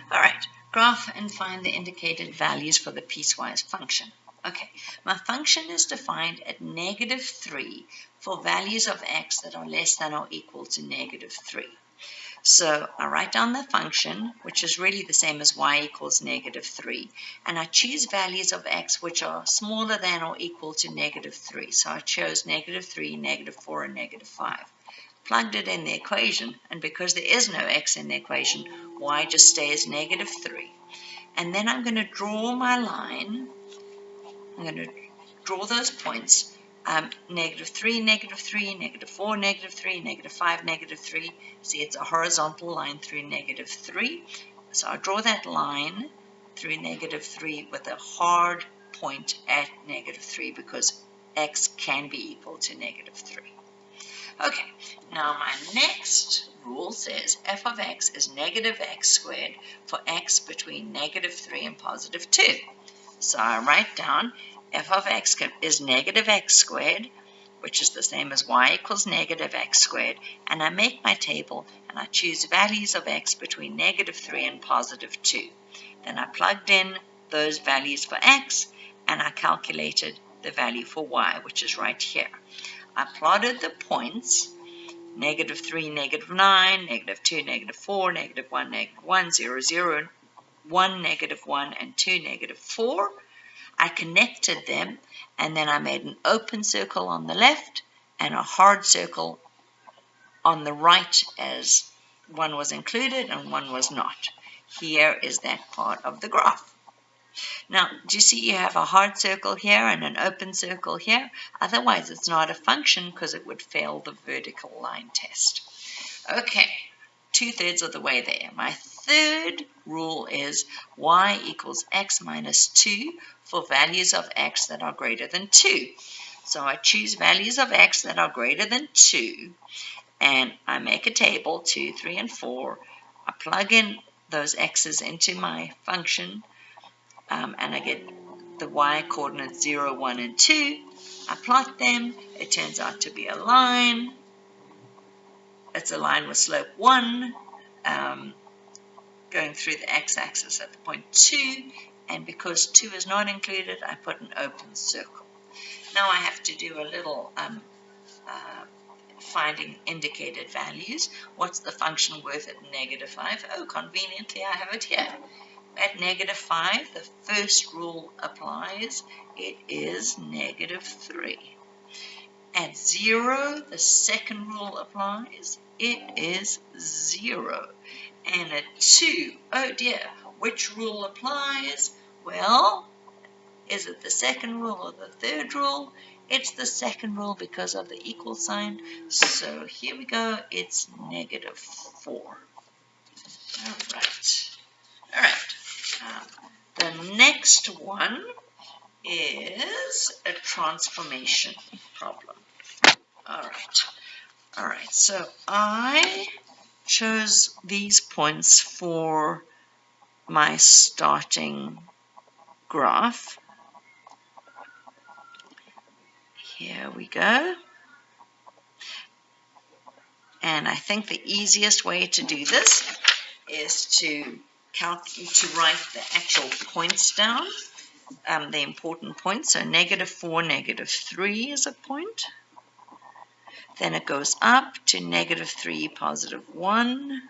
All right, graph and find the indicated values for the piecewise function. Okay, my function is defined at -3 for values of x that are less than or equal to -3. So I write down the function, which is really the same as y equals -3, and I choose values of x which are smaller than or equal to -3. So I chose -3, -4, and -5. Plugged it in the equation, and because there is no x in the equation, y just stays -3. And then I'm going to draw my line. I'm going to draw those points. -3, -3, -4, -3, -5, -3. See, it's a horizontal line through -3. So I draw that line through -3 with a hard point at -3 because x can be equal to -3. Okay, now my next rule says f of x is -x squared for x between -3 and +2. So I write down f of x is -x squared, which is the same as y equals -x squared, and I make my table and I choose values of x between -3 and +2. Then I plugged in those values for x and I calculated the value for y, which is right here. I plotted the points, -3, -9, -2, -4, -1, -1, 0, 0, 1, -1, and 2, -4. I connected them, and then I made an open circle on the left and a hard circle on the right as one was included and one was not. Here is that part of the graph. Now, do you see you have a hard circle here and an open circle here? Otherwise, it's not a function because it would fail the vertical line test. Okay, 2/3 of the way there. My third rule is y equals x minus 2 for values of x that are greater than 2. So I choose values of x that are greater than 2, and I make a table, 2, 3, and 4. I plug in those x's into my function, and I get the y coordinates 0, 1, and 2. I plot them. It turns out to be a line. It's a line with slope 1, going through the x-axis at the point 2, and because 2 is not included, I put an open circle. Now I have to do a little finding indicated values. What's the function worth at -5? Oh, conveniently I have it here. At -5, the first rule applies. It is -3. At 0, the second rule applies. It is 0. And at 2, oh dear, which rule applies? Well, is it the second rule or the third rule? It's the second rule because of the equal sign. So here we go, it's -4. All right. All right. The next one is a transformation problem. All right, so I chose these points for my starting graph. Here we go. And I think the easiest way to do this is to write the actual points down, the important points. So -4, -3 is a point. Then it goes up to -3, +1.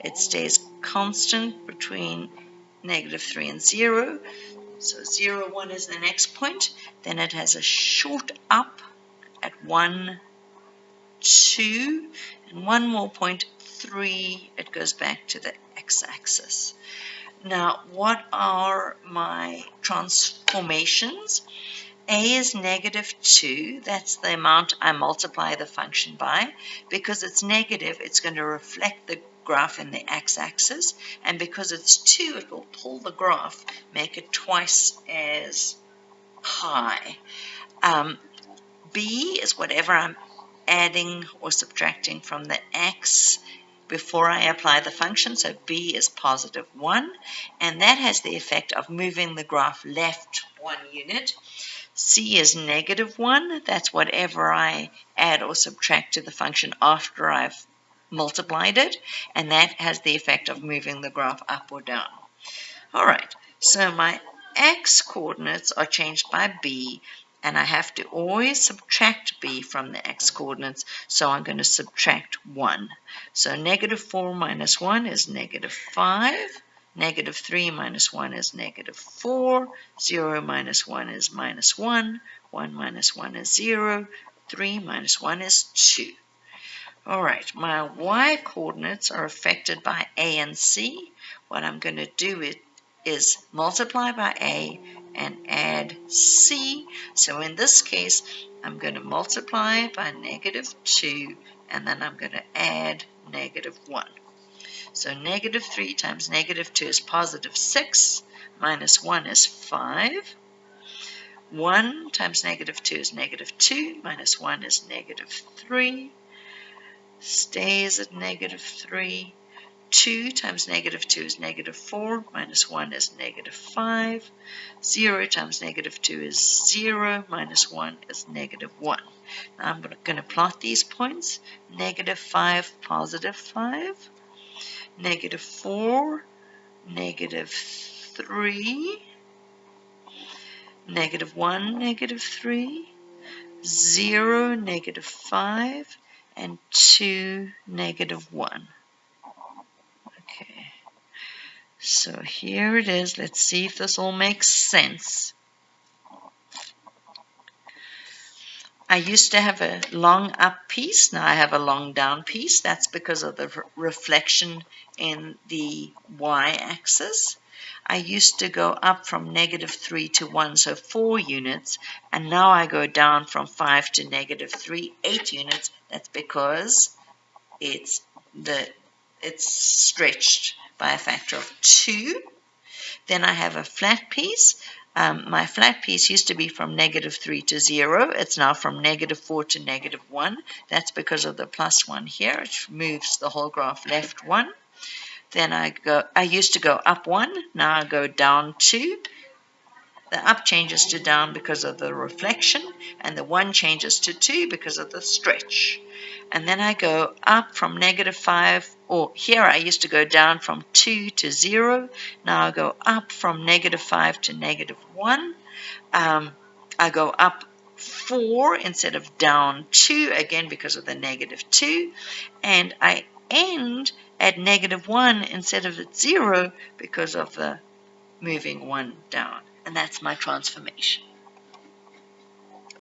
It stays constant between -3 and 0. So 0, 1 is the next point. Then it has a short up at 1, 2, and one more point, 3. It goes back to the x-axis. Now, what are my transformations? A is -2. That's the amount I multiply the function by. Because it's negative, it's going to reflect the graph in the x-axis. And because it's 2, it will pull the graph, make it twice as high. B is whatever I'm adding or subtracting from the x before I apply the function. So B is +1. And that has the effect of moving the graph left 1 unit. C is -1. That's whatever I add or subtract to the function after I've multiplied it, and that has the effect of moving the graph up or down. All right, so my x coordinates are changed by b, and I have to always subtract b from the x coordinates, so I'm going to subtract 1. So -4 minus 1 is -5, -3 minus 1 is -4, 0 minus 1 is -1, 1 minus 1 is 0, 3 minus 1 is 2. All right, my y coordinates are affected by a and c. What I'm going to do is multiply by a and add c. So in this case, I'm going to multiply by -2, and then I'm going to add -1. So -3 times -2 is +6, minus 1 is 5. 1 times -2 is -2, minus 1 is -3. Stays at -3. 2 times -2 is -4, minus 1 is -5. 0 times -2 is 0, minus 1 is -1. Now I'm going to plot these points. -5, +5. -4, -3. -1, -3. 0, -5. And 2, -1. Okay, so here it is. Let's see if this all makes sense. I used to have a long up piece. Now I have a long down piece. That's because of the reflection in the y-axis. I used to go up from -3 to 1, so 4 units, and now I go down from 5 to -3, 8 units. That's because it's stretched by a factor of 2. Then I have a flat piece. My flat piece used to be from -3 to 0. It's now from -4 to -1. That's because of the +1 here. It moves the whole graph left 1. Then I used to go up 1. Now I go down 2. The up changes to down because of the reflection, and the 1 changes to 2 because of the stretch. And then I go up from -5, or here I used to go down from 2 to 0. Now I go up from -5 to -1. I go up 4 instead of down 2, again because of the -2. And I end at -1 instead of at 0 because of the moving 1 down. And that's my transformation.